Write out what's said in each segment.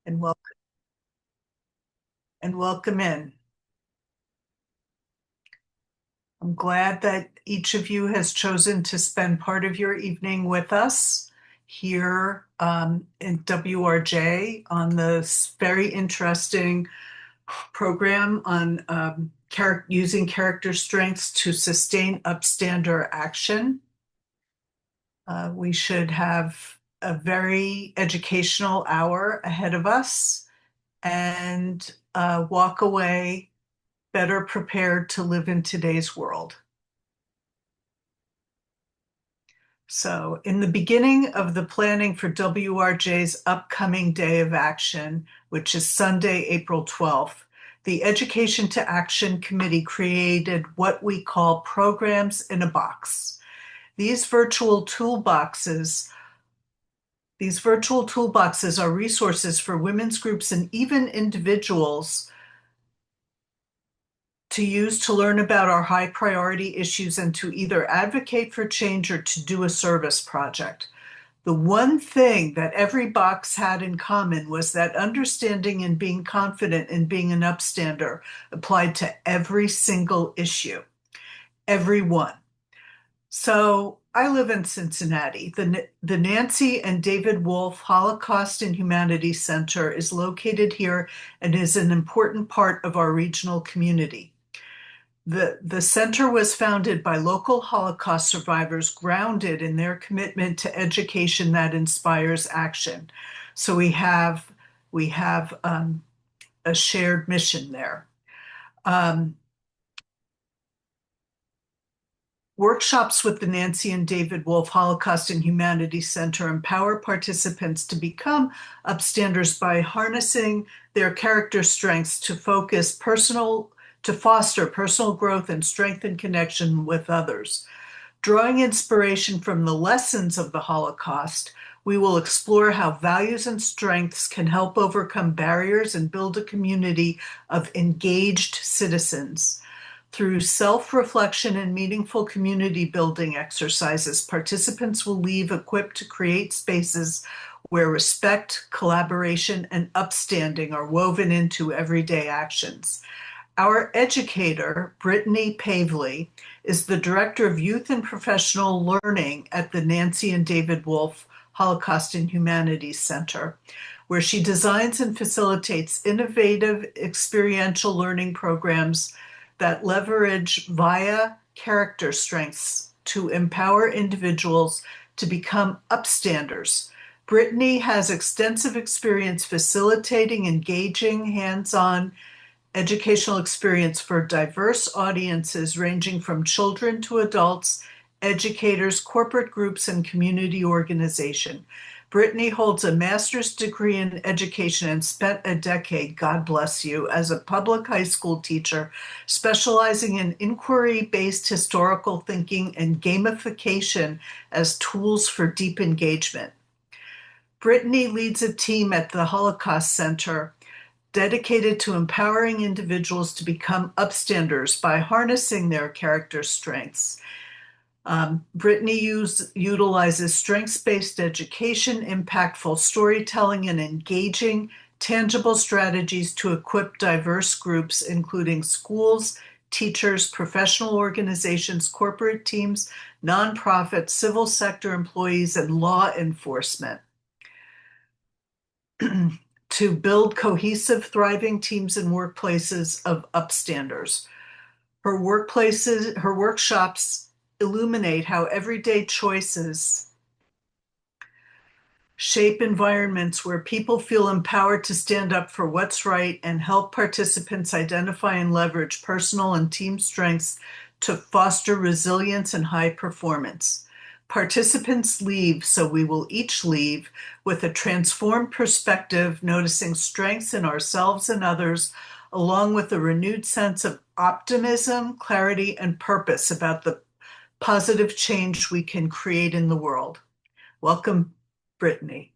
and welcome in. I'm glad that each of you has chosen to spend part of your evening with us here in WRJ on this very interesting program on using character strengths to sustain upstander action. We should have a very educational hour ahead of us and walk away better prepared to live in today's world. So, in the beginning of the planning for WRJ's upcoming day of action, which is Sunday, April 12th, the Education to Action Committee created what we call programs in a box. These virtual toolboxes are resources for women's groups and even individuals to use to learn about our high priority issues and to either advocate for change or to do a service project. The one thing that every box had in common was that understanding and being confident in being an upstander applied to every single issue, every one. So I live in Cincinnati. The Nancy and David Wolf Holocaust and Humanities Center is located here and is an important part of our regional community. The center was founded by local Holocaust survivors grounded in their commitment to education that inspires action. So we have a shared mission there. Workshops with the Nancy and David Wolf Holocaust and Humanities Center empower participants to become upstanders by harnessing their character strengths to foster personal growth and strengthen connection with others. Drawing inspiration from the lessons of the Holocaust, we will explore how values and strengths can help overcome barriers and build a community of engaged citizens. Through self-reflection and meaningful community building exercises, participants will leave equipped to create spaces where respect, collaboration, and upstanding are woven into everyday actions. Our educator, Brittany Pavely, is the Director of Youth and Professional Learning at the Nancy and David Wolf Holocaust and Humanities Center, where she designs and facilitates innovative experiential learning programs that leverage via character strengths to empower individuals to become upstanders. Brittany has extensive experience facilitating, engaging, hands-on educational experience for diverse audiences ranging from children to adults, educators, corporate groups, and community organization. Brittany holds a master's degree in education and spent a decade, God bless you, as a public high school teacher, specializing in inquiry-based historical thinking and gamification as tools for deep engagement. Brittany leads a team at the Holocaust Center dedicated to empowering individuals to become upstanders by harnessing their character strengths. Brittany utilizes strengths-based education, impactful storytelling, and engaging, tangible strategies to equip diverse groups, including schools, teachers, professional organizations, corporate teams, nonprofits, civil sector employees, and law enforcement. To build cohesive, thriving teams and workplaces of upstanders. Her workshops illuminate how everyday choices shape environments where people feel empowered to stand up for what's right and help participants identify and leverage personal and team strengths to foster resilience and high performance. Participants leave, so we will each leave, with a transformed perspective, noticing strengths in ourselves and others, along with a renewed sense of optimism, clarity, and purpose about the positive change we can create in the world. Welcome, Brittany.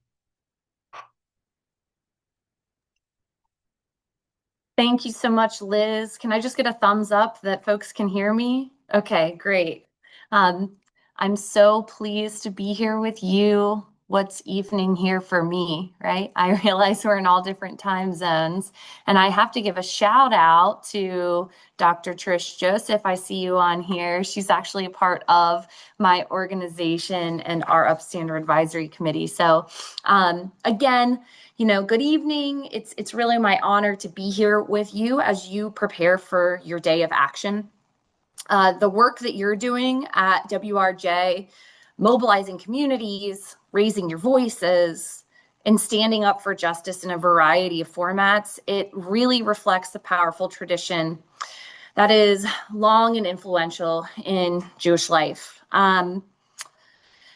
Thank you so much, Liz. Can I just get a thumbs up that folks can hear me? Okay, great. I'm so pleased to be here with you what's evening here for me, right? I realize we're in all different time zones. And I have to give a shout out to Dr. Trish Joseph. I see you on here. She's actually a part of my organization and our Upstander Advisory Committee. So again, good evening. It's really my honor to be here with you as you prepare for your day of action. The work that you're doing at WRJ, mobilizing communities, raising your voices, and standing up for justice in a variety of formats, it really reflects the powerful tradition that is long and influential in Jewish life.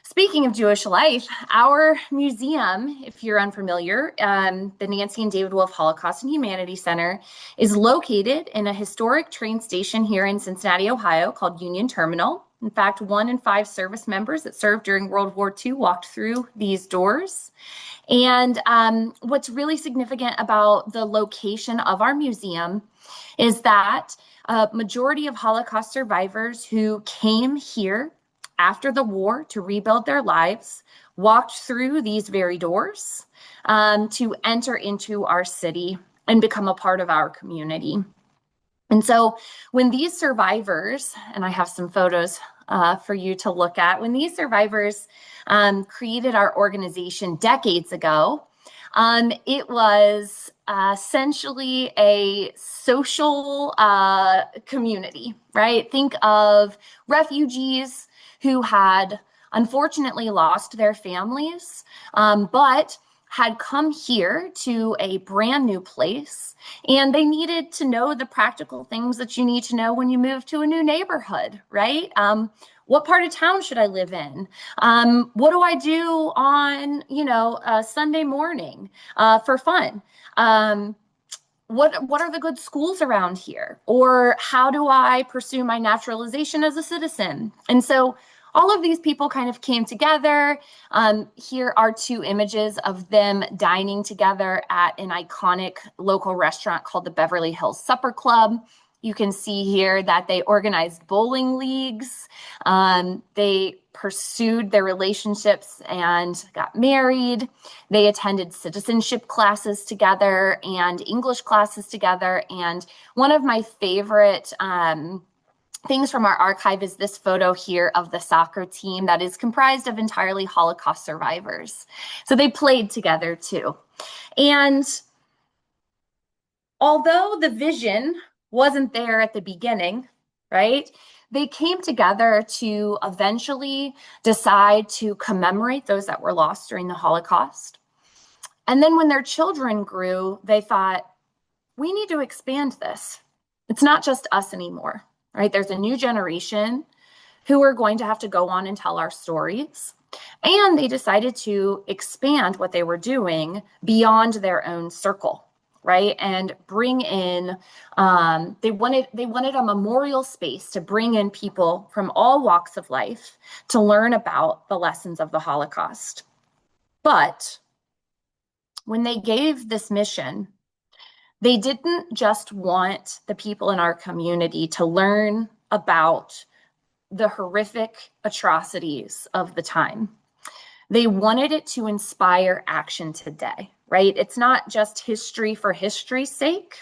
Speaking of Jewish life, our museum, if you're unfamiliar, the Nancy and David Wolf Holocaust and Humanities Center, is located in a historic train station here in Cincinnati, Ohio, called Union Terminal. In fact, 1 in 5 service members that served during World War II walked through these doors. And what's really significant about the location of our museum is that a majority of Holocaust survivors who came here after the war to rebuild their lives walked through these very doors to enter into our city and become a part of our community. And so when these survivors, and I have some photos for you to look at, when these survivors created our organization decades ago, it was essentially a social community, right? Think of refugees who had unfortunately lost their families, but had come here to a brand new place, and they needed to know the practical things that you need to know when you move to a new neighborhood, right? What part of town should I live in? What do I do on, a Sunday morning for fun? What are the good schools around here? Or how do I pursue my naturalization as a citizen? And so all of these people kind of came together. Here are 2 images of them dining together at an iconic local restaurant called the Beverly Hills Supper Club. You can see here that they organized bowling leagues. They pursued their relationships and got married. They attended citizenship classes together and English classes together. And one of my favorite things from our archive is this photo here of the soccer team that is comprised of entirely Holocaust survivors. So they played together too. And although the vision wasn't there at the beginning, right? They came together to eventually decide to commemorate those that were lost during the Holocaust. And then when their children grew, they thought, we need to expand this. It's not just us anymore, right? There's a new generation who are going to have to go on and tell our stories. And they decided to expand what they were doing beyond their own circle, right? And bring in, they wanted a memorial space to bring in people from all walks of life to learn about the lessons of the Holocaust. But when they gave this mission, they didn't just want the people in our community to learn about the horrific atrocities of the time. They wanted it to inspire action today, right? It's not just history for history's sake.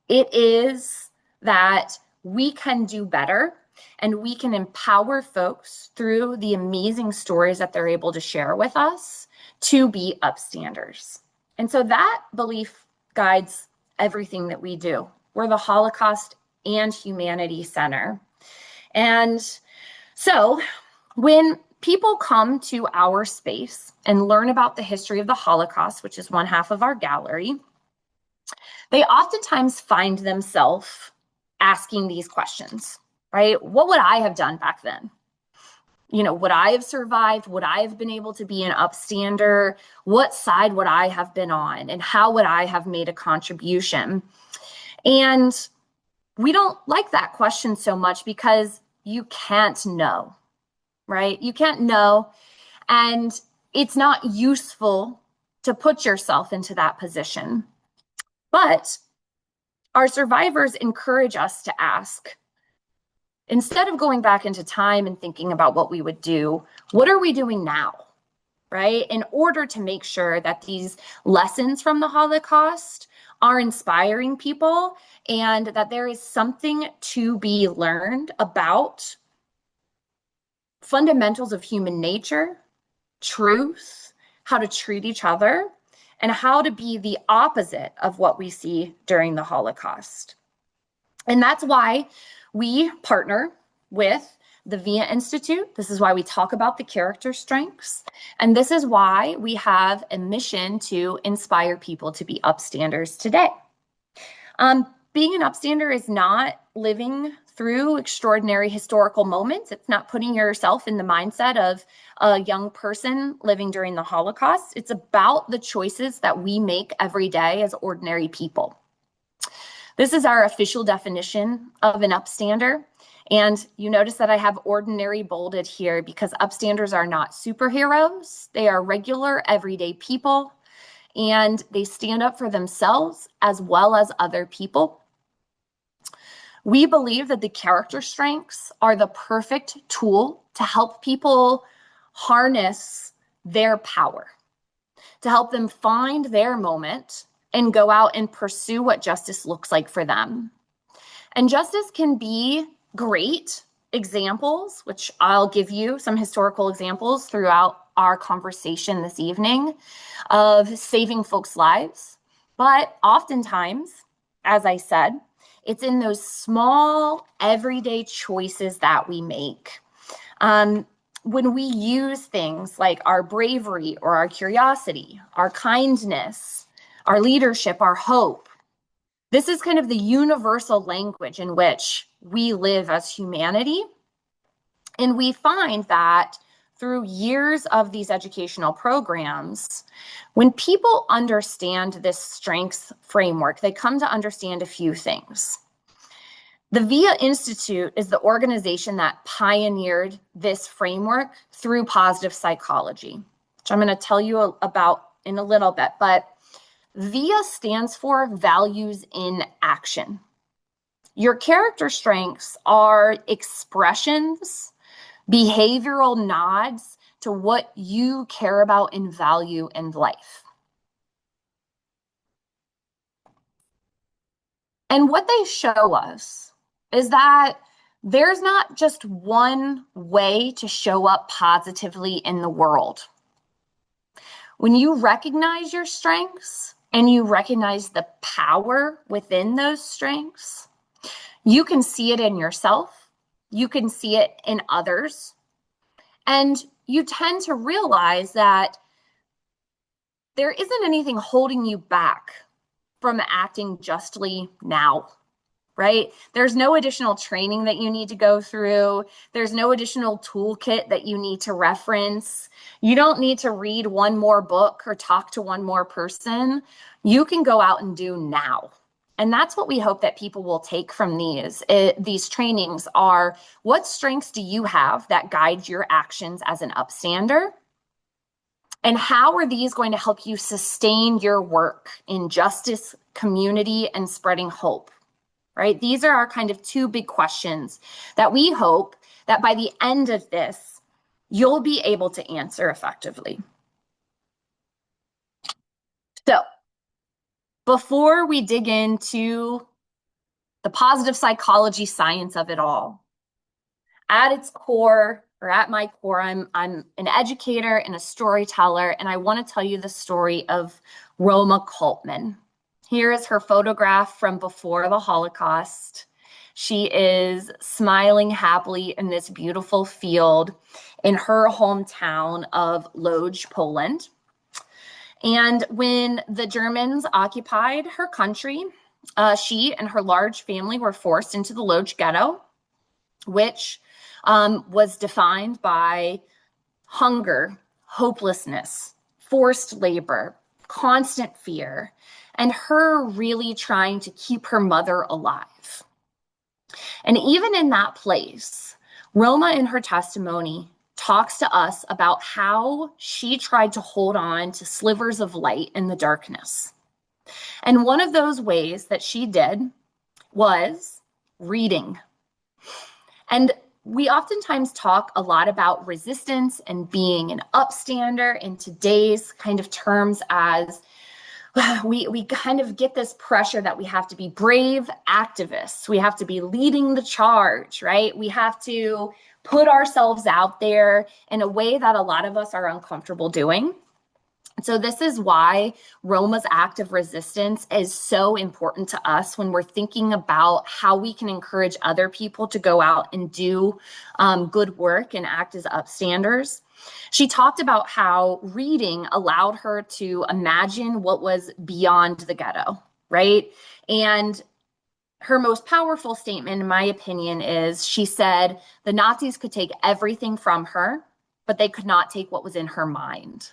It is that we can do better and we can empower folks through the amazing stories that they're able to share with us to be upstanders. And so that belief guides everything that we do. We're the Holocaust and Humanity Center. And so when people come to our space and learn about the history of the Holocaust, which is one half of our gallery, they oftentimes find themselves asking these questions, right? What would I have done back then? Would I have survived? Would I have been able to be an upstander? What side would I have been on? And how would I have made a contribution? And we don't like that question so much because you can't know, right? You can't know. And it's not useful to put yourself into that position. But our survivors encourage us to ask, instead of going back into time and thinking about what we would do, what are we doing now? right? In order to make sure that these lessons from the Holocaust are inspiring people and that there is something to be learned about fundamentals of human nature, truth, how to treat each other, and how to be the opposite of what we see during the Holocaust. And that's why we partner with the VIA Institute. This is why we talk about the character strengths. And this is why we have a mission to inspire people to be upstanders today. Being an upstander is not living through extraordinary historical moments. It's not putting yourself in the mindset of a young person living during the Holocaust. It's about the choices that we make every day as ordinary people. This is our official definition of an upstander. And you notice that I have ordinary bolded here because upstanders are not superheroes. They are regular, everyday people, and they stand up for themselves as well as other people. We believe that the character strengths are the perfect tool to help people harness their power, to help them find their moment and go out and pursue what justice looks like for them. And justice can be great examples, which I'll give you some historical examples throughout our conversation this evening of saving folks' lives. But oftentimes, as I said, it's in those small, everyday choices that we make. When we use things like our bravery or our curiosity, our kindness, our leadership, our hope, this is kind of the universal language in which we live as humanity. And we find that through years of these educational programs, when people understand this strengths framework, they come to understand a few things. The VIA Institute is the organization that pioneered this framework through positive psychology, which I'm going to tell you about in a little bit. But VIA stands for Values in Action. Your character strengths are expressions, behavioral nods to what you care about and value in life. And what they show us is that there's not just one way to show up positively in the world. When you recognize your strengths and you recognize the power within those strengths, you can see it in yourself, you can see it in others, and you tend to realize that there isn't anything holding you back from acting justly now, right? There's no additional training that you need to go through. There's no additional toolkit that you need to reference. You don't need to read one more book or talk to one more person. You can go out and do now. And that's what we hope that people will take from these trainings are, what strengths do you have that guide your actions as an upstander? And how are these going to help you sustain your work in justice, community, and spreading hope, right? These are our kind of two big questions that we hope that by the end of this, you'll be able to answer effectively. So before we dig into the positive psychology science of it all, at its core, or at my core, I'm an educator and a storyteller, and I want to tell you the story of Roma Coltman. Here is her photograph from before the Holocaust. She is smiling happily in this beautiful field in her hometown of Lodz, Poland. And when the Germans occupied her country, she and her large family were forced into the Lodz ghetto, which was defined by hunger, hopelessness, forced labor, constant fear, and her really trying to keep her mother alive. And even in that place, Roma in her testimony talks to us about how she tried to hold on to slivers of light in the darkness. And one of those ways that she did was reading. And we oftentimes talk a lot about resistance and being an upstander in today's kind of terms as we kind of get this pressure that we have to be brave activists. We have to be leading the charge, right? We have to put ourselves out there in a way that a lot of us are uncomfortable doing. So this is why Roma's act of resistance is so important to us when we're thinking about how we can encourage other people to go out and do good work and act as upstanders. She talked about how reading allowed her to imagine what was beyond the ghetto, right? And her most powerful statement, in my opinion, is she said the Nazis could take everything from her, but they could not take what was in her mind.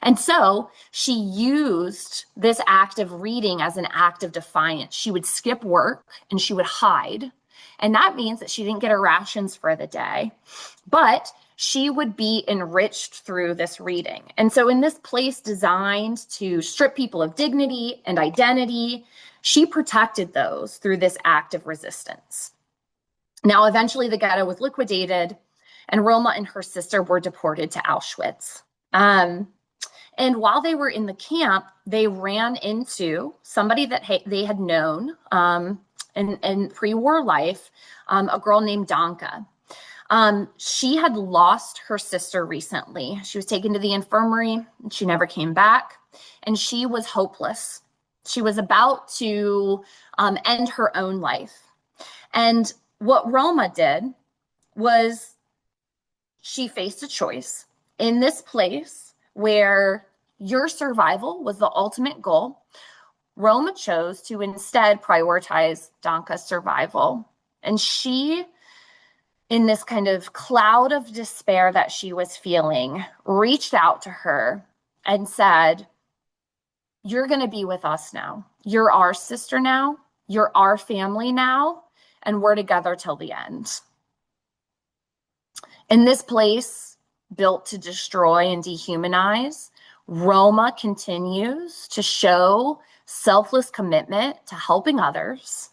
And so she used this act of reading as an act of defiance. She would skip work and she would hide. And that means that she didn't get her rations for the day, but she would be enriched through this reading. And so in this place designed to strip people of dignity and identity, she protected those through this act of resistance. Now, eventually the ghetto was liquidated and Roma and her sister were deported to Auschwitz. And while they were in the camp, they ran into somebody that they had known in pre-war life, a girl named Danka. She had lost her sister recently. She was taken to the infirmary and she never came back. And she was hopeless. She was about to end her own life. And what Roma did was she faced a choice in this place where your survival was the ultimate goal. Roma chose to instead prioritize Danka's survival. And she, in this kind of cloud of despair that she was feeling, reached out to her and said, "You're going to be with us now. You're our sister now. You're our family now. And we're together till the end." In this place, built to destroy and dehumanize, Roma continues to show selfless commitment to helping others,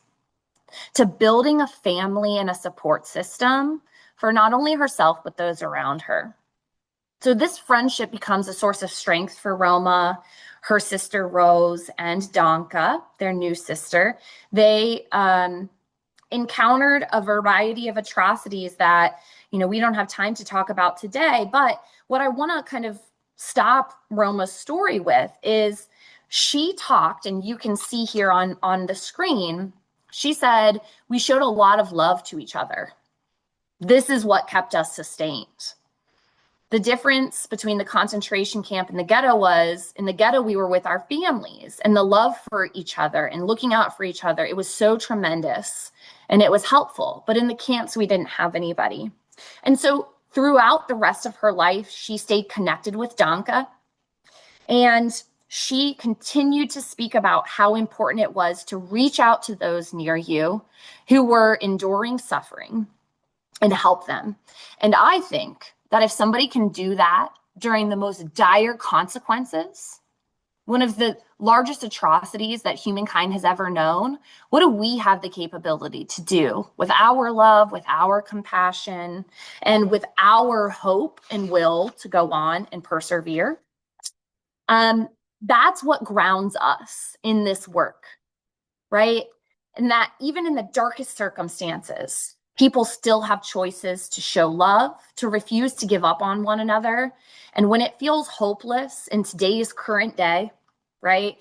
to building a family and a support system for not only herself, but those around her. So this friendship becomes a source of strength for Roma, her sister Rose, and Danka, their new sister. They encountered a variety of atrocities that, we don't have time to talk about today. But what I want to kind of stop Roma's story with is she talked, and you can see here on the screen, she said, "We showed a lot of love to each other. This is what kept us sustained." The difference between the concentration camp and the ghetto was, in the ghetto, we were with our families, and the love for each other and looking out for each other, it was so tremendous and it was helpful. But in the camps, we didn't have anybody. And so throughout the rest of her life, she stayed connected with Danka, and she continued to speak about how important it was to reach out to those near you who were enduring suffering and help them. And I think that if somebody can do that during the most dire consequences, one of the largest atrocities that humankind has ever known, what do we have the capability to do with our love, with our compassion, and with our hope and will to go on and persevere? That's what grounds us in this work, right? And that even in the darkest circumstances, people still have choices to show love, to refuse to give up on one another. And when it feels hopeless in today's current day, right,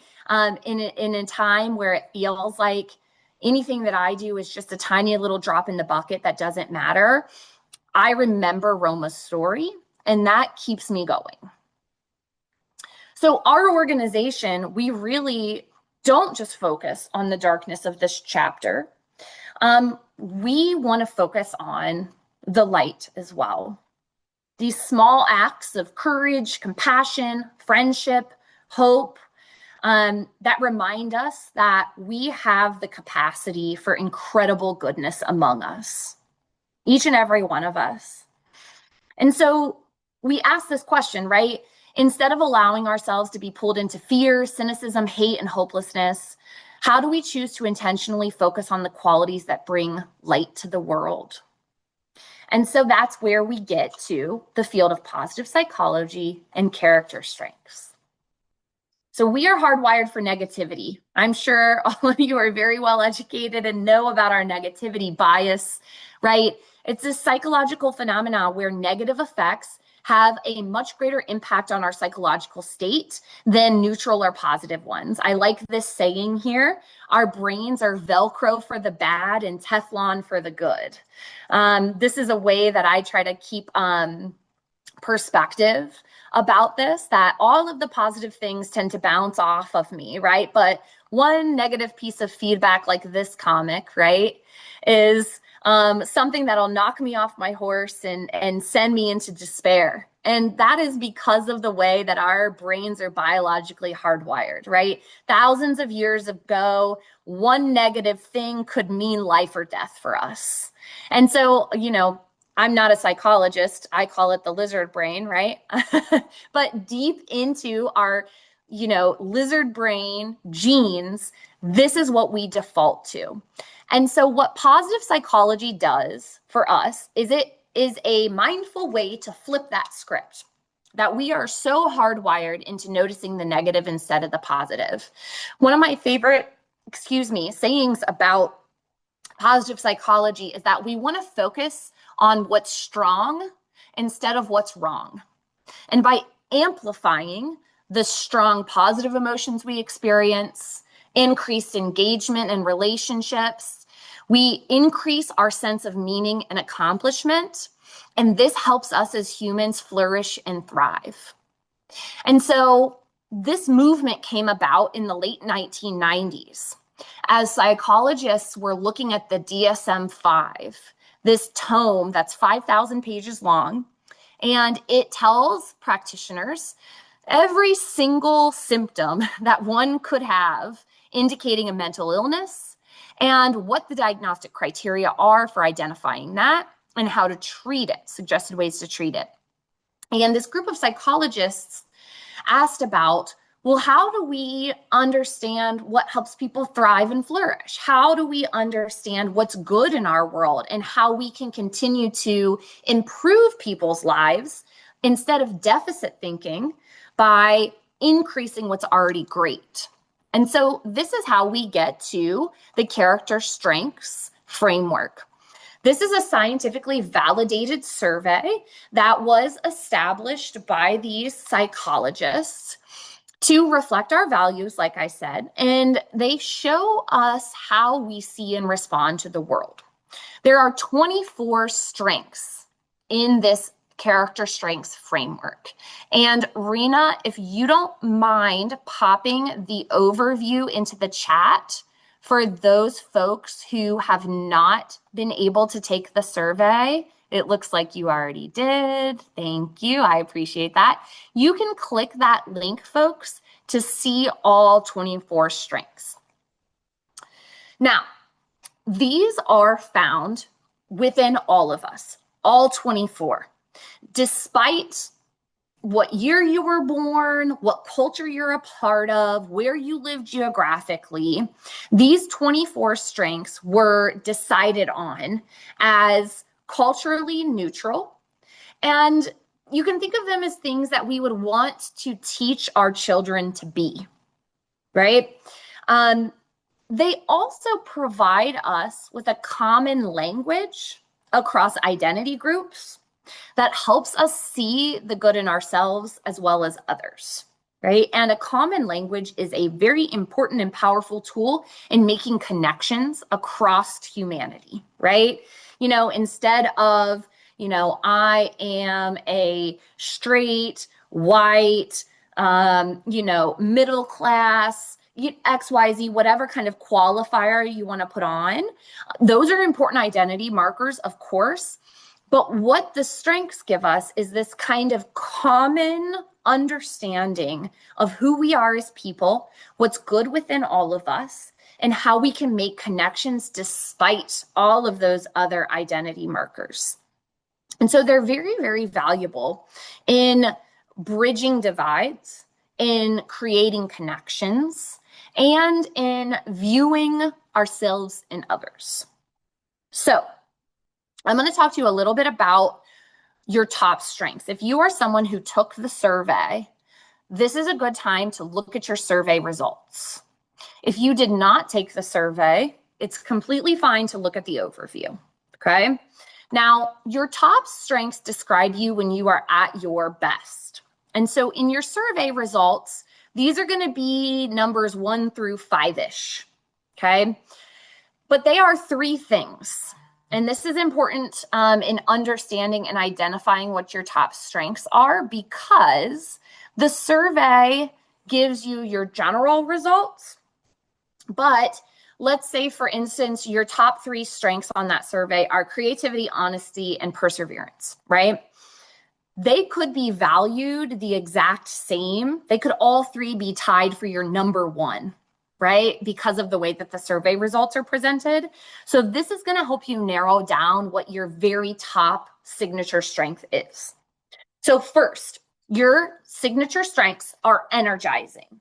in a time where it feels like anything that I do is just a tiny little drop in the bucket that doesn't matter, I remember Roma's story, and that keeps me going. So our organization, we really don't just focus on the darkness of this chapter. We want to focus on the light as well. These small acts of courage, compassion, friendship, hope, that remind us that we have the capacity for incredible goodness among us, each and every one of us. And so we ask this question, right? Instead of allowing ourselves to be pulled into fear, cynicism, hate, and hopelessness, how do we choose to intentionally focus on the qualities that bring light to the world? And so that's where we get to the field of positive psychology and character strengths. So we are hardwired for negativity. I'm sure all of you are very well educated and know about our negativity bias, right? It's a psychological phenomenon where negative effects have a much greater impact on our psychological state than neutral or positive ones. I like this saying here: our brains are Velcro for the bad and Teflon for the good. This is a way that I try to keep perspective about this, that all of the positive things tend to bounce off of me, right? But one negative piece of feedback like this comic, right, is something that'll knock me off my horse and send me into despair. And that is because of the way that our brains are biologically hardwired, right? Thousands of years ago, one negative thing could mean life or death for us. And so, I'm not a psychologist. I call it the lizard brain, right? But deep into our, lizard brain genes, this is what we default to. And so what positive psychology does for us is it is a mindful way to flip that script, that we are so hardwired into noticing the negative instead of the positive. One of my favorite, sayings about positive psychology is that we want to focus on what's strong instead of what's wrong. And by amplifying the strong positive emotions we experience, increased engagement in relationships, we increase our sense of meaning and accomplishment. And this helps us as humans flourish and thrive. And so this movement came about in the late 1990s as psychologists were looking at the DSM-5, this tome that's 5,000 pages long, and it tells practitioners every single symptom that one could have indicating a mental illness and what the diagnostic criteria are for identifying that and how to treat it, suggested ways to treat it. And this group of psychologists asked about, well, how do we understand what helps people thrive and flourish? How do we understand what's good in our world and how we can continue to improve people's lives instead of deficit thinking by increasing what's already great? And so this is how we get to the character strengths framework. This is a scientifically validated survey that was established by these psychologists to reflect our values, like I said, and they show us how we see and respond to the world. There are 24 strengths in this character strengths framework. And Rena, if you don't mind popping the overview into the chat for those folks who have not been able to take the survey. It looks like you already did. Thank you. I appreciate that. You can click that link, folks, to see all 24 strengths. Now, these are found within all of us, all 24. Despite what year you were born, what culture you're a part of, where you live geographically, these 24 strengths were decided on as culturally neutral. And you can think of them as things that we would want to teach our children to be, right? They also provide us with a common language across identity groups that helps us see the good in ourselves as well as others, right? And a common language is a very important and powerful tool in making connections across humanity, right? Instead of, I am a straight, white, middle class, XYZ, whatever kind of qualifier you want to put on. Those are important identity markers, of course. But what the strengths give us is this kind of common understanding of who we are as people, what's good within all of us, and how we can make connections despite all of those other identity markers. And so they're very, very valuable in bridging divides, in creating connections, and in viewing ourselves and others. So I'm going to talk to you a little bit about your top strengths. If you are someone who took the survey, this is a good time to look at your survey results. If you did not take the survey, it's completely fine to look at the overview, okay? Now, your top strengths describe you when you are at your best. And so in your survey results, these are going to be numbers 1 through 5-ish, okay? But they are 3 things. And this is important in understanding and identifying what your top strengths are, because the survey gives you your general results. But let's say, for instance, your top 3 strengths on that survey are creativity, honesty, and perseverance, right? They could be valued the exact same. They could all 3 be tied for your number 1, right? Because of the way that the survey results are presented. So this is going to help you narrow down what your very top signature strength is. So first, your signature strengths are energizing,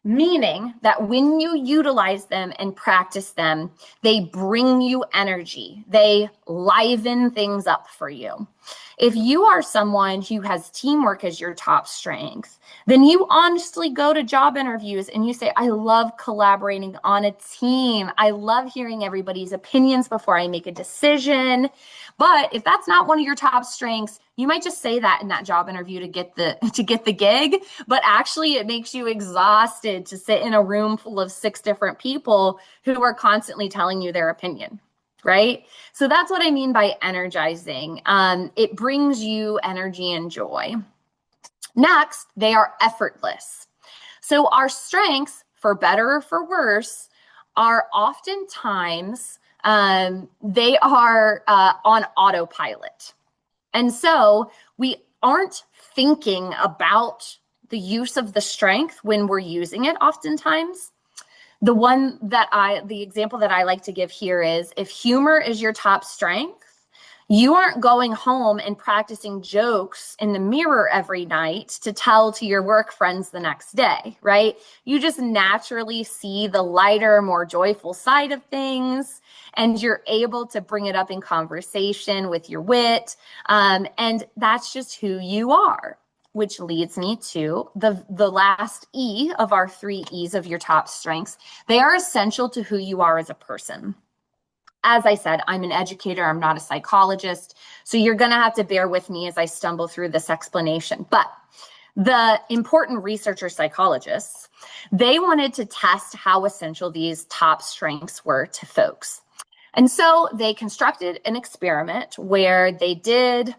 meaning that when you utilize them and practice them, they bring you energy. They liven things up for you. If you are someone who has teamwork as your top strength, then you honestly go to job interviews and you say, I love collaborating on a team. I love hearing everybody's opinions before I make a decision. But if that's not one of your top strengths, you might just say that in that job interview to get the gig, but actually it makes you exhausted to sit in a room full of 6 different people who are constantly telling you their opinion, right? So that's what I mean by energizing. It brings you energy and joy. Next, they are effortless. So our strengths, for better or for worse, are oftentimes they are on autopilot. And so we aren't thinking about the use of the strength when we're using it oftentimes. The example that I like to give here is, if humor is your top strength, you aren't going home and practicing jokes in the mirror every night to tell to your work friends the next day, right? You just naturally see the lighter, more joyful side of things, and you're able to bring it up in conversation with your wit. And that's just who you are, which leads me to the last E of our 3 E's of your top strengths. They are essential to who you are as a person. As I said, I'm an educator, I'm not a psychologist, so you're going to have to bear with me as I stumble through this explanation. But the important researcher psychologists, they wanted to test how essential these top strengths were to folks. And so they constructed an experiment where they did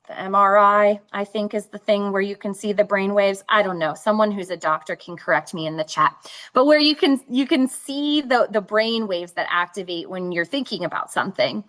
the MRI, I think, is the thing where you can see the brain waves. I don't know. Someone who's a doctor can correct me in the chat. But where you can see the brain waves that activate when you're thinking about something.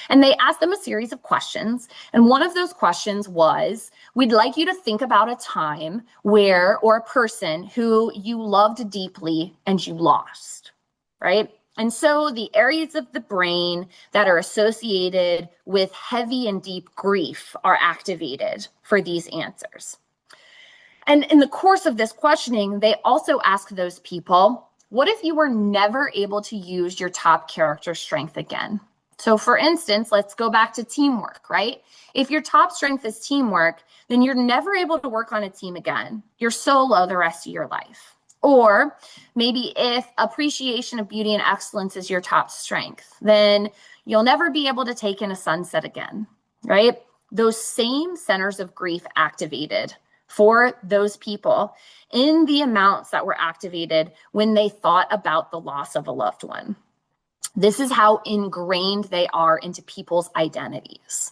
And they asked them a series of questions. And one of those questions was, we'd like you to think about a time or a person who you loved deeply and you lost, right? And so the areas of the brain that are associated with heavy and deep grief are activated for these answers. And in the course of this questioning, they also ask those people, what if you were never able to use your top character strength again? So for instance, let's go back to teamwork, right? If your top strength is teamwork, then you're never able to work on a team again. You're solo the rest of your life. Or maybe if appreciation of beauty and excellence is your top strength, then you'll never be able to take in a sunset again, right? Those same centers of grief activated for those people in the amounts that were activated when they thought about the loss of a loved one. This is how ingrained they are into people's identities.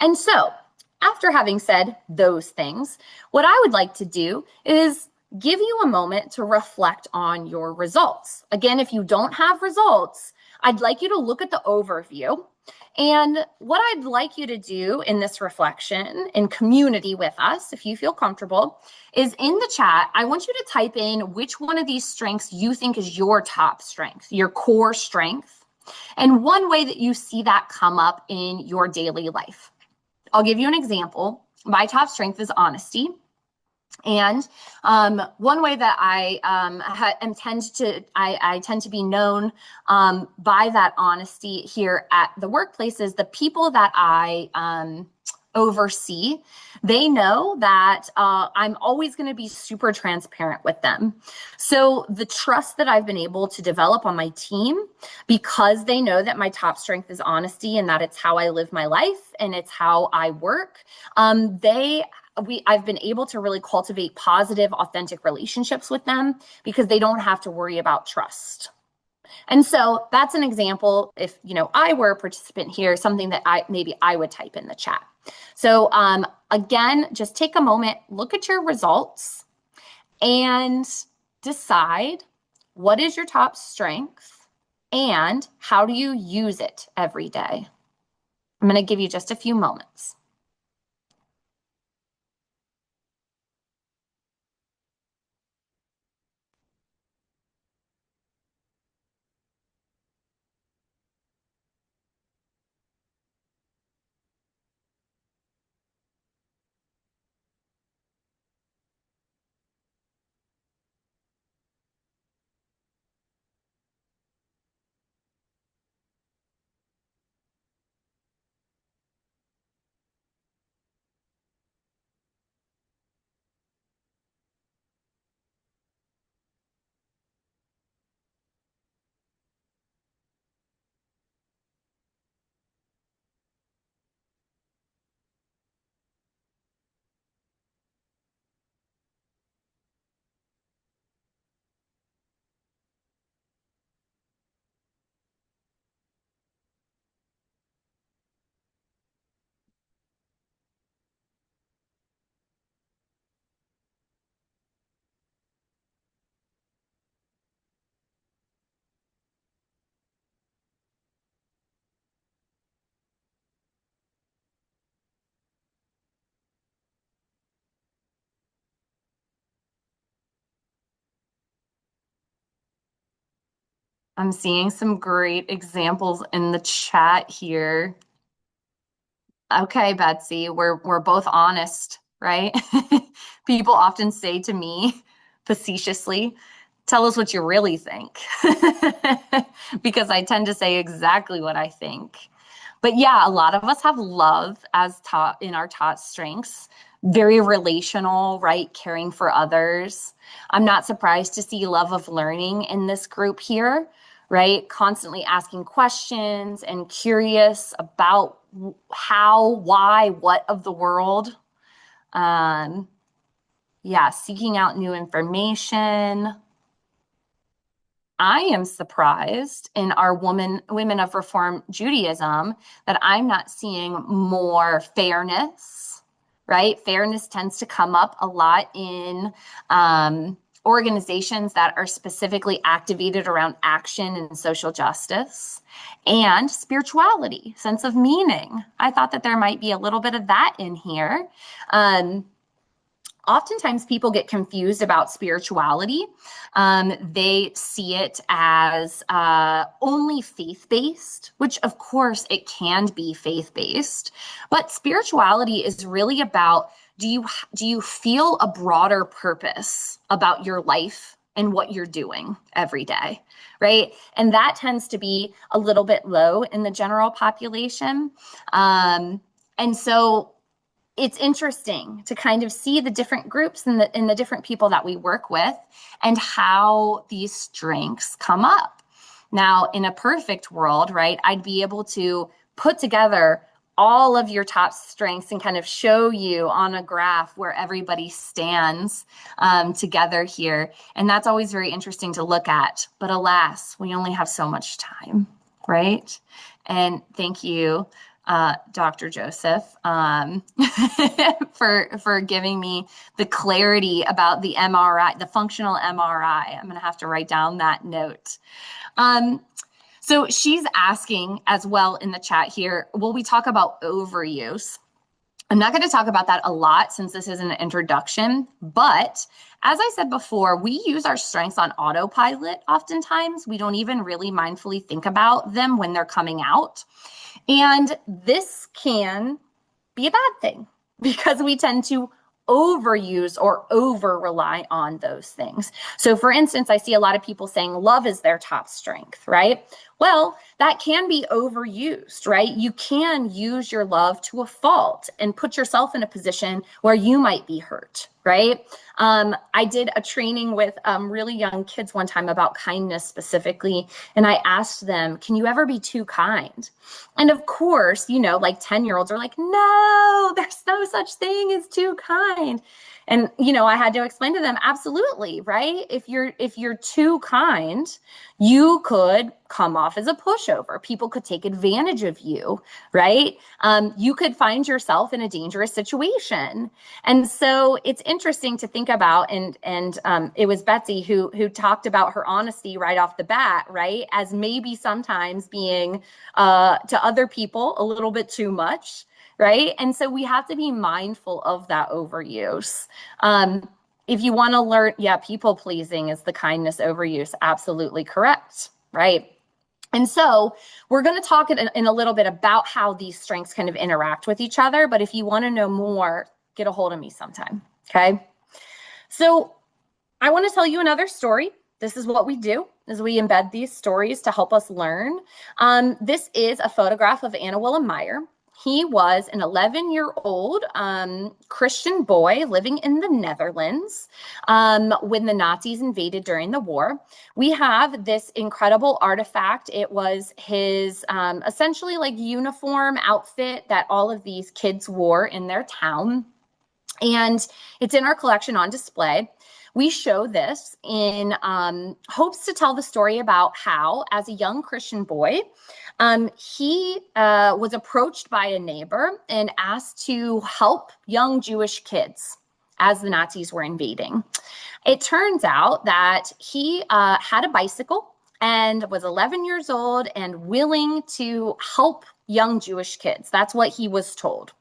And so, after having said those things, what I would like to do is give you a moment to reflect on your results. Again, if you don't have results, I'd like you to look at the overview. And what I'd like you to do in this reflection, in community with us, if you feel comfortable, is in the chat, I want you to type in which one of these strengths you think is your top strength, your core strength, and one way that you see that come up in your daily life. I'll give you an example. My top strength is honesty. And one way that I tend to be known by that honesty here at the workplace is the people that I oversee. They know that I'm always going to be super transparent with them. So the trust that I've been able to develop on my team, because they know that my top strength is honesty and that it's how I live my life and it's how I work, I've been able to really cultivate positive, authentic relationships with them because they don't have to worry about trust. And so that's an example. If I were a participant here, something that I would type in the chat. So again, just take a moment, look at your results, and decide what is your top strength and how do you use it every day. I'm going to give you just a few moments. I'm seeing some great examples in the chat here. Okay, Betsy, we're both honest, right? People often say to me facetiously, tell us what you really think. Because I tend to say exactly what I think. But yeah, a lot of us have love as taught in our taught strengths, very relational, right? Caring for others. I'm not surprised to see love of learning in this group here, right? Constantly asking questions and curious about how, why, what of the world. Um, yeah, seeking out new information. I am surprised in our women of Reform Judaism that I'm not seeing more fairness, right? Fairness tends to come up a lot in organizations that are specifically activated around action and social justice and spirituality, sense of meaning. I thought that there might be a little bit of that in here. Oftentimes people get confused about spirituality. They see it as only faith-based, which of course it can be faith-based, but spirituality is really about, do you feel a broader purpose about your life and what you're doing every day, right? And that tends to be a little bit low in the general population. And so it's interesting to kind of see the different groups and the different people that we work with and how these strengths come up. Now, in a perfect world, right, I'd be able to put together all of your top strengths and kind of show you on a graph where everybody stands together here. And that's always very interesting to look at. But alas, we only have so much time, right? And thank you, Dr. Joseph, for giving me the clarity about the MRI, the functional MRI. I'm going to have to write down that note. So she's asking as well in the chat here, will we talk about overuse? I'm not going to talk about that a lot since this is an introduction, but as I said before, we use our strengths on autopilot oftentimes. We don't even really mindfully think about them when they're coming out. And this can be a bad thing because we tend to overuse or over rely on those things. So for instance, I see a lot of people saying love is their top strength, right? Well, that can be overused, right? You can use your love to a fault and put yourself in a position where you might be hurt, right? I did a training with really young kids one time about kindness specifically, and I asked them, can you ever be too kind? And of course, like 10-year-olds are like, no, there's no such thing as too kind. And I had to explain to them, absolutely, right? If you're too kind, you could come off as a pushover. People could take advantage of you, right? You could find yourself in a dangerous situation. And so it's interesting to think about, and it was Betsy who talked about her honesty right off the bat, right? As maybe sometimes being to other people a little bit too much, right? And so we have to be mindful of that overuse. If you want to learn, people pleasing is the kindness overuse. Absolutely correct, right? And so we're going to talk in a little bit about how these strengths kind of interact with each other. But if you want to know more, get a hold of me sometime. Okay. So I want to tell you another story. This is what we do, is we embed these stories to help us learn. This is a photograph of Anna Willem Meyer. He was an 11-year-old Christian boy living in the Netherlands when the Nazis invaded during the war. We have this incredible artifact. It was his essentially like uniform outfit that all of these kids wore in their town. And it's in our collection on display. We show this in hopes to tell the story about how, as a young Christian boy, he was approached by a neighbor and asked to help young Jewish kids as the Nazis were invading. It turns out that he had a bicycle and was 11 years old and willing to help young Jewish kids. That's what he was told.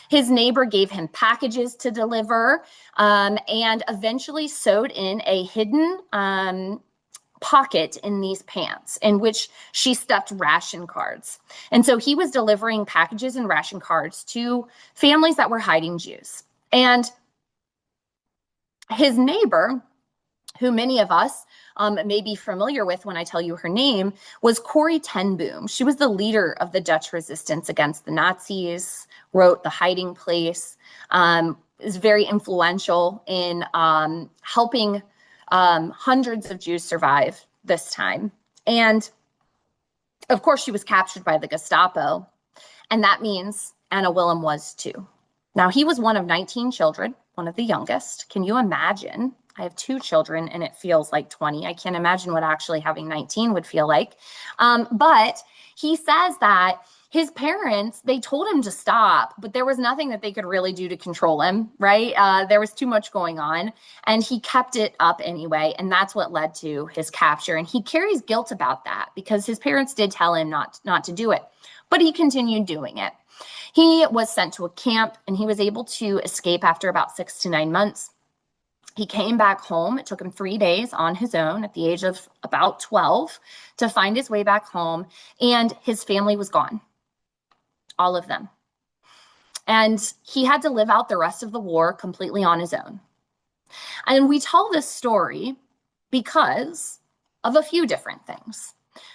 His neighbor gave him packages to deliver and eventually sewed in a hidden pocket in these pants in which she stuffed ration cards. And so he was delivering packages and ration cards to families that were hiding Jews. And his neighbor, who many of us may be familiar with when I tell you her name, was Corrie ten Boom. She was the leader of the Dutch resistance against the Nazis, wrote The Hiding Place, is very influential in helping hundreds of Jews survive this time. And of course, she was captured by the Gestapo, and that means Anna Willem was too. Now, he was one of 19 children, one of the youngest. Can you imagine? I have 2 children and it feels like 20. I can't imagine what actually having 19 would feel like. But he says that his parents, they told him to stop, but there was nothing that they could really do to control him, right? There was too much going on, and he kept it up anyway, and that's what led to his capture. And he carries guilt about that because his parents did tell him not to do it, but he continued doing it. He was sent to a camp, and he was able to escape after about 6 to 9 months. He came back home. It took him 3 days on his own at the age of about 12 to find his way back home, and his family was gone. All of them. And he had to live out the rest of the war completely on his own. And we tell this story because of a few different things.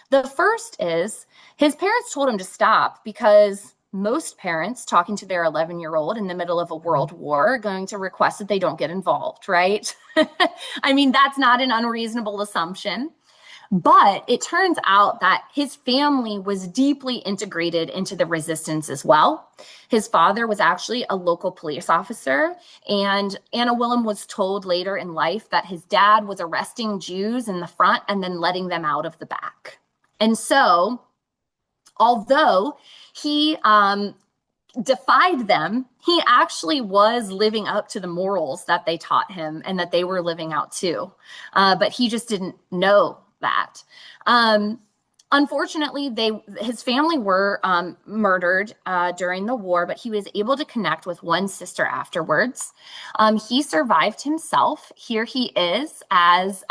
The first is his parents told him to stop because most parents talking to their 11-year-old in the middle of a world war are going to request that they don't get involved, right? I mean, that's not an unreasonable assumption. But it turns out that his family was deeply integrated into the resistance as well. His father was actually a local police officer, and Anna Willem was told later in life that his dad was arresting Jews in the front and then letting them out of the back. And so, although he defied them, he actually was living up to the morals that they taught him and that they were living out too. But he just didn't know that. Unfortunately, his family were murdered during the war, but he was able to connect with one sister afterwards. He survived himself. Here he is as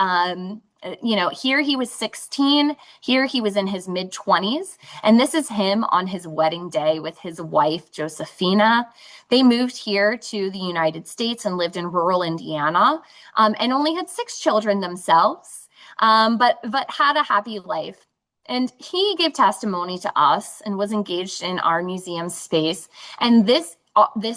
Here he was 16, here he was in his mid 20s, and this is him on his wedding day with his wife, Josephina. They moved here to the United States and lived in rural Indiana, and only had 6 children themselves, but had a happy life. And he gave testimony to us and was engaged in our museum space. And this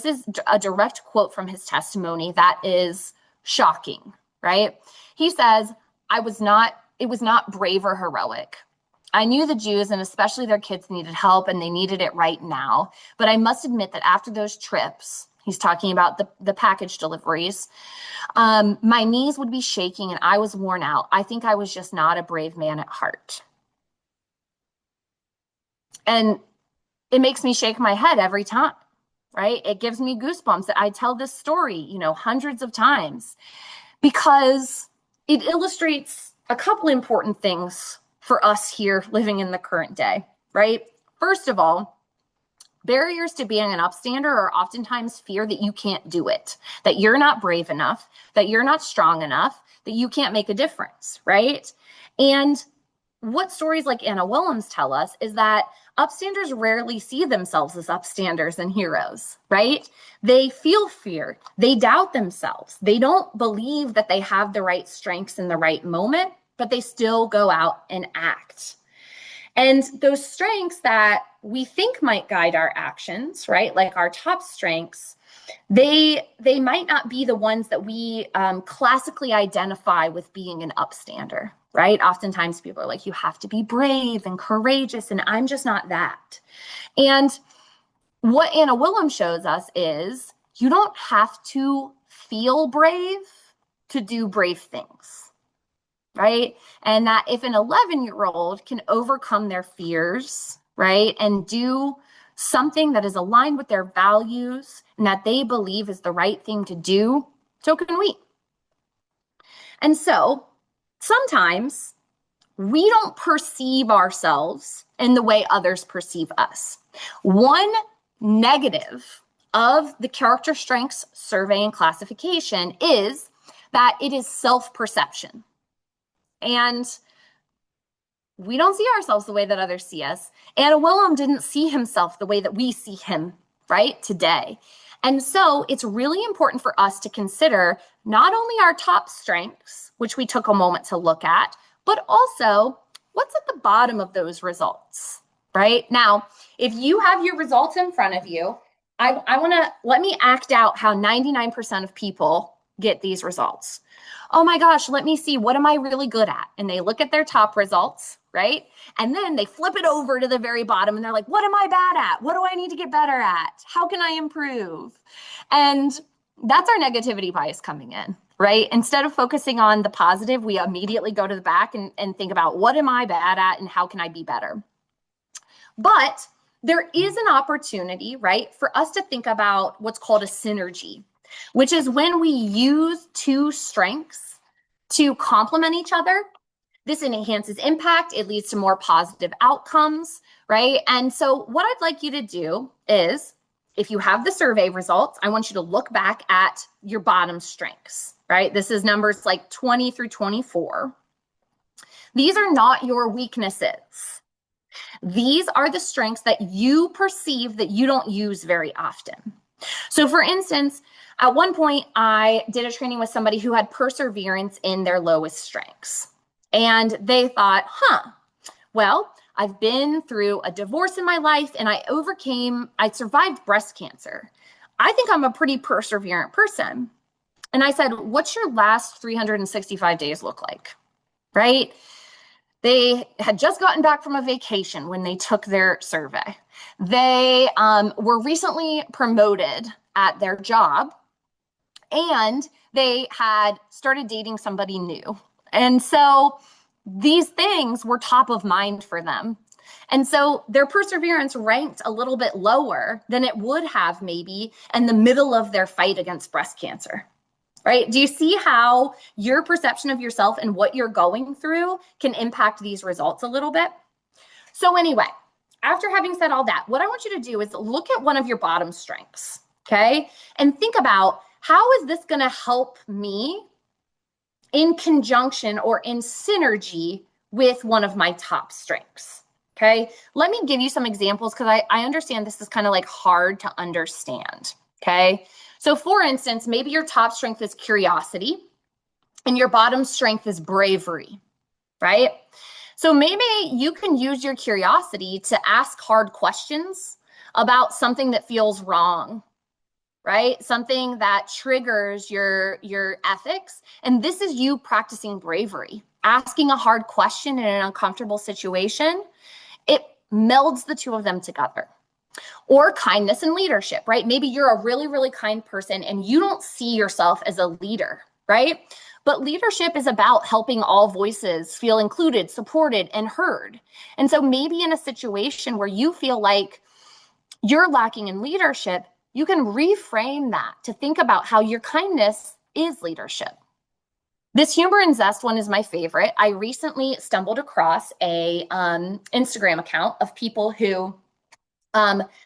is a direct quote from his testimony that is shocking, right? He says, it was not brave or heroic. I knew the Jews and especially their kids needed help and they needed it right now. But I must admit that after those trips, he's talking about the package deliveries, my knees would be shaking and I was worn out. I think I was just not a brave man at heart. And it makes me shake my head every time, right? It gives me goosebumps that I tell this story, hundreds of times because it illustrates a couple important things for us here living in the current day, right? First of all, barriers to being an upstander are oftentimes fear that you can't do it, that you're not brave enough, that you're not strong enough, that you can't make a difference, right? And what stories like Anna Willems tell us is that upstanders rarely see themselves as upstanders and heroes, right? They feel fear. They doubt themselves. They don't believe that they have the right strengths in the right moment, but they still go out and act. And those strengths that we think might guide our actions, right? Like our top strengths, they might not be the ones that we classically identify with being an upstander, right? Oftentimes people are like, you have to be brave and courageous, and I'm just not that. And what Anna Willems shows us is you don't have to feel brave to do brave things, right? And that if an 11-year-old can overcome their fears, right, and do something that is aligned with their values and that they believe is the right thing to do, so can we. And so sometimes we don't perceive ourselves in the way others perceive us. One negative of the character strengths survey and classification is that it is self-perception. And we don't see ourselves the way that others see us. Anna Willem didn't see himself the way that we see him, right, today. And so it's really important for us to consider not only our top strengths, which we took a moment to look at, but also what's at the bottom of those results, right? Now, if you have your results in front of you, let me act out how 99% of people get these results. Oh my gosh, let me see, what am I really good at? And they look at their top results, right? And then they flip it over to the very bottom and they're like, what am I bad at? What do I need to get better at? How can I improve? And that's our negativity bias coming in, right? Instead of focusing on the positive, we immediately go to the back and think about what am I bad at and how can I be better? But there is an opportunity, right, for us to think about what's called a synergy, which is when we use two strengths to complement each other. This enhances impact. It leads to more positive outcomes, right? And so what I'd like you to do is, if you have the survey results, I want you to look back at your bottom strengths, right? This is numbers like 20 through 24. These are not your weaknesses. These are the strengths that you perceive that you don't use very often. So for instance, at one point, I did a training with somebody who had perseverance in their lowest strengths. And they thought, well, I've been through a divorce in my life and I survived breast cancer. I think I'm a pretty perseverant person. And I said, what's your last 365 days look like? Right? They had just gotten back from a vacation when they took their survey. They were recently promoted at their job and they had started dating somebody new. And so these things were top of mind for them. And so their perseverance ranked a little bit lower than it would have maybe in the middle of their fight against breast cancer, right? Do you see how your perception of yourself and what you're going through can impact these results a little bit? So anyway, after having said all that, what I want you to do is look at one of your bottom strengths, okay? And think about, how is this going to help me in conjunction or in synergy with one of my top strengths. Okay. Let me give you some examples because I understand this is kind of like hard to understand. Okay. So, for instance, maybe your top strength is curiosity and your bottom strength is bravery, right? So, maybe you can use your curiosity to ask hard questions about something that feels wrong, right? Something that triggers your ethics. And this is you practicing bravery. Asking a hard question in an uncomfortable situation, it melds the two of them together. Or kindness and leadership, right? Maybe you're a really, really kind person and you don't see yourself as a leader, right? But leadership is about helping all voices feel included, supported, and heard. And so maybe in a situation where you feel like you're lacking in leadership, you can reframe that to think about how your kindness is leadership. This humor and zest one is my favorite. I recently stumbled across a Instagram account of people who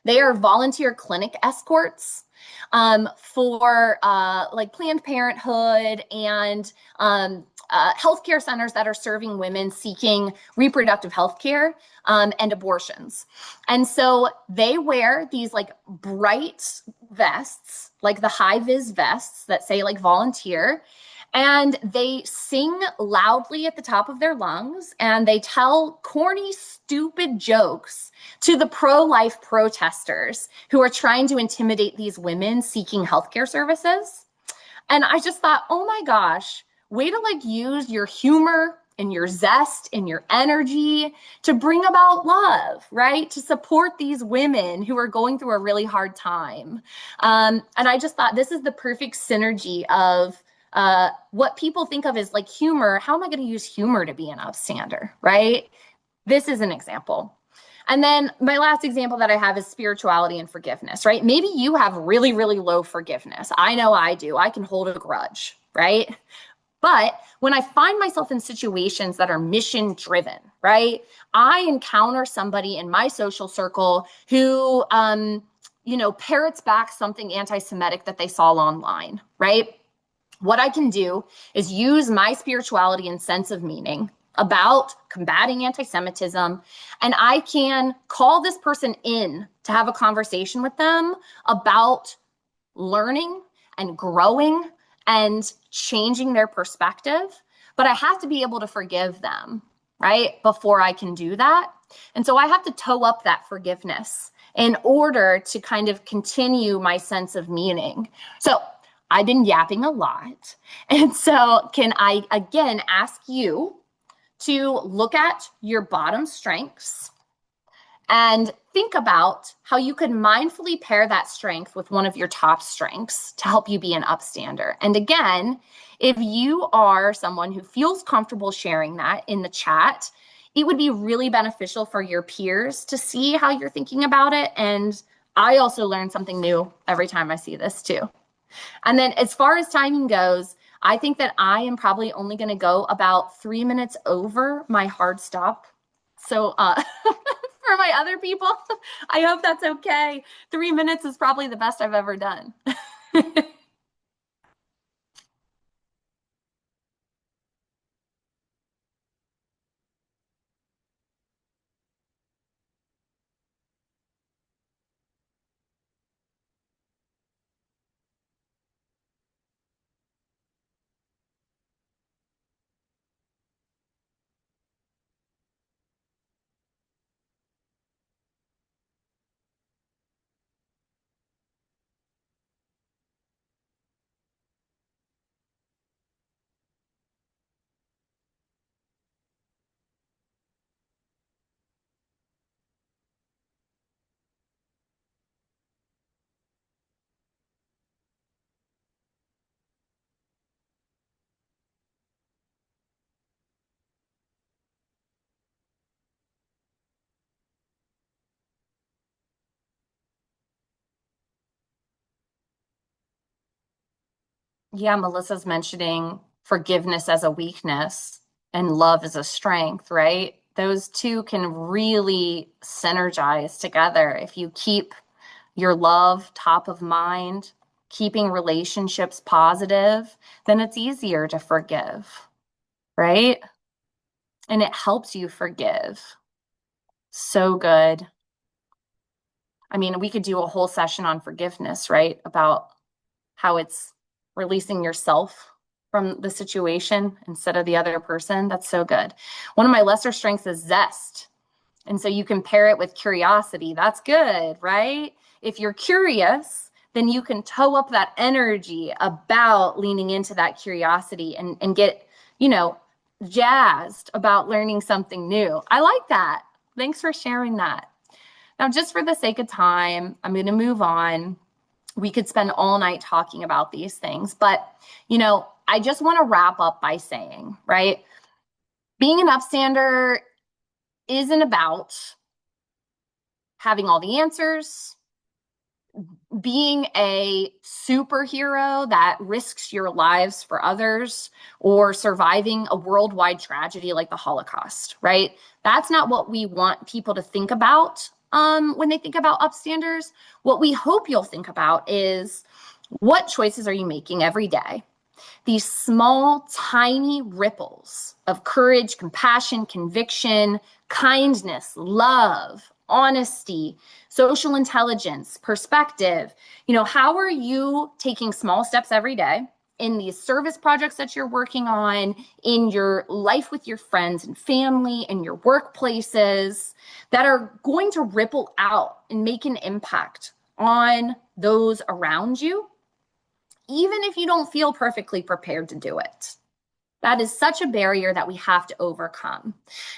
they are volunteer clinic escorts for like Planned Parenthood and healthcare centers that are serving women seeking reproductive health care and abortions. And so they wear these like bright vests, like the high vis vests that say like volunteer. And they sing loudly at the top of their lungs and they tell corny, stupid jokes to the pro-life protesters who are trying to intimidate these women seeking healthcare services. And I just thought, oh my gosh, way to like use your humor and your zest and your energy to bring about love, right? To support these women who are going through a really hard time. And I just thought this is the perfect synergy of what people think of as like humor. How am I going to use humor to be an upstander, right? This is an example. And then my last example that I have is spirituality and forgiveness, right? Maybe you have really, really low forgiveness. I know I do. I can hold a grudge, right? But when I find myself in situations that are mission driven, right? I encounter somebody in my social circle who, parrots back something anti-Semitic that they saw online, right? What I can do is use my spirituality and sense of meaning about combating anti-Semitism, and I can call this person in to have a conversation with them about learning and growing and changing their perspective. But I have to be able to forgive them, right? Before I can do that. And so I have to toe up that forgiveness in order to kind of continue my sense of meaning. So I've been yapping a lot. And so can I again ask you to look at your bottom strengths and think about how you could mindfully pair that strength with one of your top strengths to help you be an upstander. And again, if you are someone who feels comfortable sharing that in the chat, it would be really beneficial for your peers to see how you're thinking about it. And I also learn something new every time I see this too. And then as far as timing goes, I think that I am probably only going to go about 3 minutes over my hard stop. So for my other people, I hope that's okay. 3 minutes is probably the best I've ever done. Yeah, Melissa's mentioning forgiveness as a weakness and love as a strength, right? Those two can really synergize together if you keep your love top of mind, keeping relationships positive, then it's easier to forgive, right? And it helps you forgive. So good. I mean, we could do a whole session on forgiveness, right? About how it's releasing yourself from the situation instead of the other person. That's so good. One of my lesser strengths is zest. And so you can pair it with curiosity. That's good, right? If you're curious, then you can toe up that energy about leaning into that curiosity and get, you know, jazzed about learning something new. I like that. Thanks for sharing that. Now, just for the sake of time, I'm going to move on. We could spend all night talking about these things, but, I just want to wrap up by saying, right? Being an upstander isn't about having all the answers, being a superhero that risks your lives for others, or surviving a worldwide tragedy like the Holocaust, right? That's not what we want people to think about when they think about upstanders. What we hope you'll think about is, what choices are you making every day? These small, tiny ripples of courage, compassion, conviction, kindness, love, honesty, social intelligence, perspective. How are you taking small steps every day in these service projects that you're working on, in your life with your friends and family, in your workplaces, that are going to ripple out and make an impact on those around you, even if you don't feel perfectly prepared to do it? That is such a barrier that we have to overcome.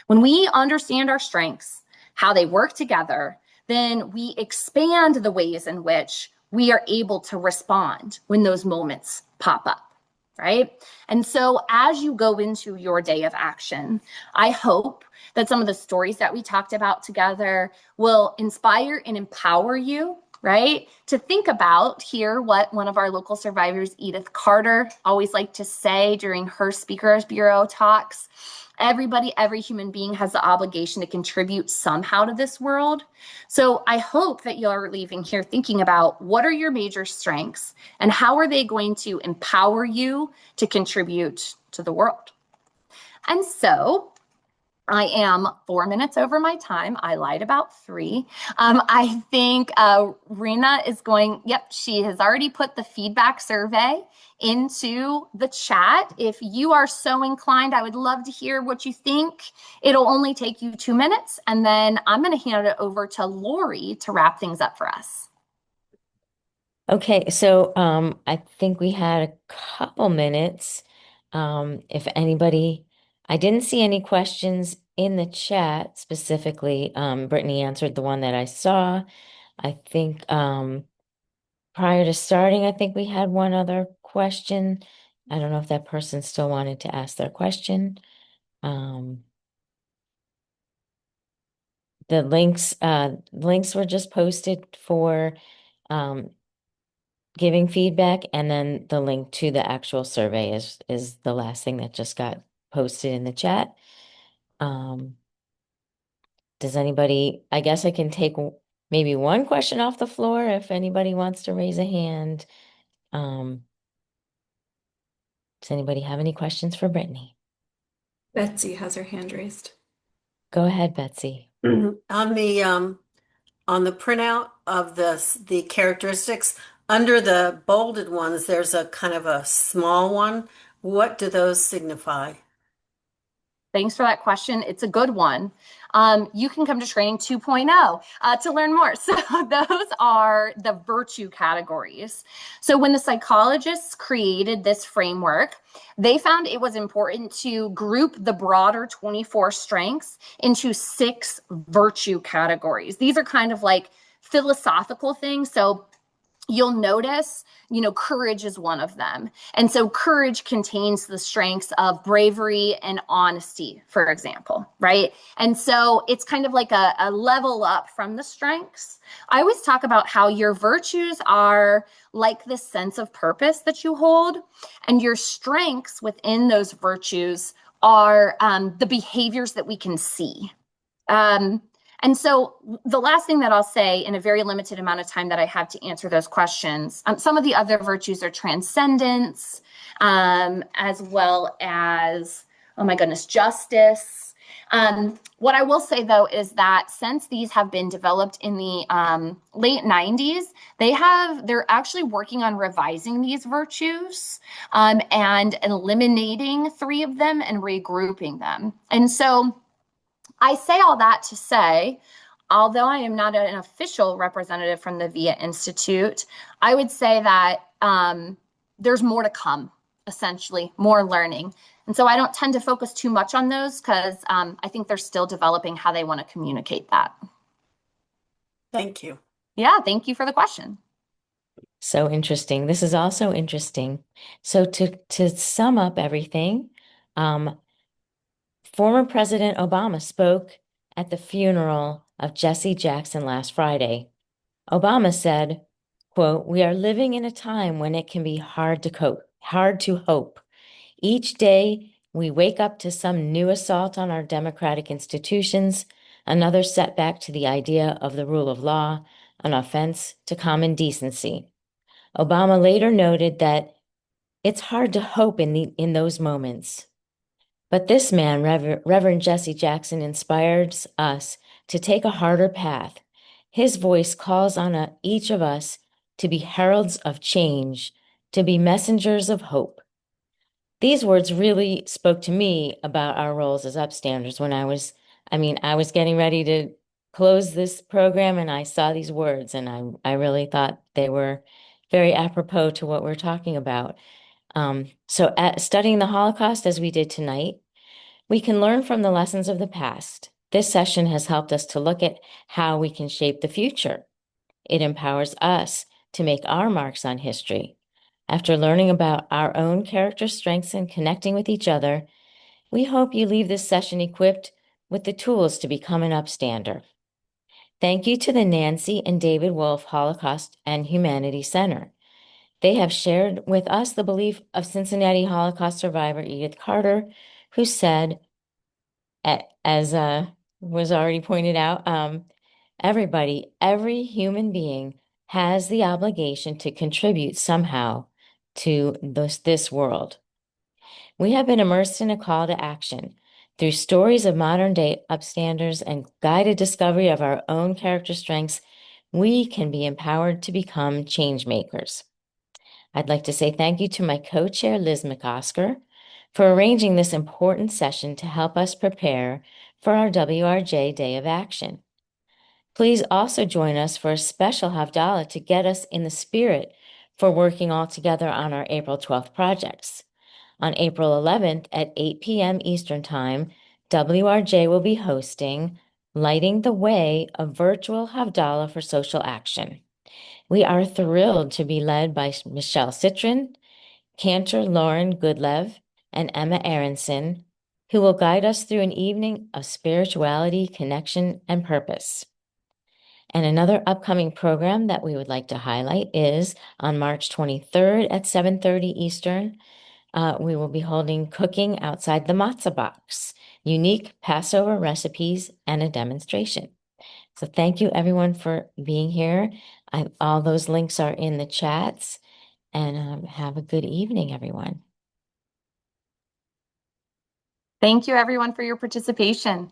When we understand our strengths, how they work together, then we expand the ways in which we are able to respond when those moments pop up, right? And so as you go into your day of action, I hope that some of the stories that we talked about together will inspire and empower you, right? To think about here what one of our local survivors, Edith Carter, always liked to say during her Speakers Bureau talks. Everybody, every human being has the obligation to contribute somehow to this world. So I hope that you're leaving here thinking about, what are your major strengths and how are they going to empower you to contribute to the world? And so I am 4 minutes over my time. I lied about 3. I think Rena is going, yep, she has already put the feedback survey into the chat. If you are so inclined, I would love to hear what you think. It'll only take you 2 minutes, and then I'm going to hand it over to Lori to wrap things up for us. Okay, so I think we had a couple minutes. If anybody, I didn't see any questions in the chat specifically. Brittany answered the one that I saw. I think prior to starting, I think we had one other question. I don't know if that person still wanted to ask their question. The links were just posted for giving feedback, and then the link to the actual survey is the last thing that just got posted in the chat. Does anybody, I guess I can take maybe one question off the floor if anybody wants to raise a hand. Does anybody have any questions for Brittany? Betsy has her hand raised. Go ahead, Betsy. On the printout of the characteristics, under the bolded ones, there's a kind of a small one. What do those signify? Thanks for that question. It's a good one. You can come to training 2.0 to learn more. So those are the virtue categories. So when the psychologists created this framework, they found it was important to group the broader 24 strengths into 6 virtue categories. These are kind of like philosophical things. So you'll notice, courage is one of them. And so courage contains the strengths of bravery and honesty, for example, right? And so it's kind of like a level up from the strengths. I always talk about how your virtues are like this sense of purpose that you hold, and your strengths within those virtues are the behaviors that we can see. And so the last thing that I'll say in a very limited amount of time that I have to answer those questions, some of the other virtues are transcendence, as well as, oh my goodness, justice. What I will say though is that since these have been developed in the late 90s, they're actually working on revising these virtues and eliminating 3 of them and regrouping them. And so I say all that to say, although I am not an official representative from the VIA Institute, I would say that there's more to come, essentially, more learning. And so I don't tend to focus too much on those because I think they're still developing how they want to communicate that. Thank you. Yeah, thank you for the question. So interesting. This is also interesting. So to sum up everything, former President Obama spoke at the funeral of Jesse Jackson last Friday. Obama said, quote, "We are living in a time when it can be hard to hope. Each day we wake up to some new assault on our democratic institutions, another setback to the idea of the rule of law, an offense to common decency." Obama later noted that it's hard to hope in those moments. But this man, Reverend Jesse Jackson, inspires us to take a harder path. His voice calls on each of us to be heralds of change, to be messengers of hope. These words really spoke to me about our roles as upstanders when I was getting ready to close this program and I saw these words and I really thought they were very apropos to what we're talking about. So studying the Holocaust as we did tonight, we can learn from the lessons of the past. This session has helped us to look at how we can shape the future. It empowers us to make our marks on history. After learning about our own character strengths and connecting with each other, we hope you leave this session equipped with the tools to become an upstander. Thank you to the Nancy and David Wolf Holocaust and Humanity Center. They have shared with us the belief of Cincinnati Holocaust survivor Edith Carter, who said, as was already pointed out, every human being has the obligation to contribute somehow to this world. We have been immersed in a call to action. Through stories of modern-day upstanders and guided discovery of our own character strengths, we can be empowered to become change makers. I'd like to say thank you to my co-chair, Liz McOsker, for arranging this important session to help us prepare for our WRJ Day of Action. Please also join us for a special Havdalah to get us in the spirit for working all together on our April 12th projects. On April 11th at 8 p.m. Eastern Time, WRJ will be hosting Lighting the Way, a virtual Havdalah for social action. We are thrilled to be led by Michelle Citrin, Cantor Lauren Goodlev, and Emma Aronson, who will guide us through an evening of spirituality, connection, and purpose. And another upcoming program that we would like to highlight is on March 23rd at 7:30 Eastern. We will be holding Cooking Outside the Matzah Box, unique Passover recipes and a demonstration. So thank you everyone for being here. All those links are in the chats, and have a good evening, everyone. Thank you everyone for your participation.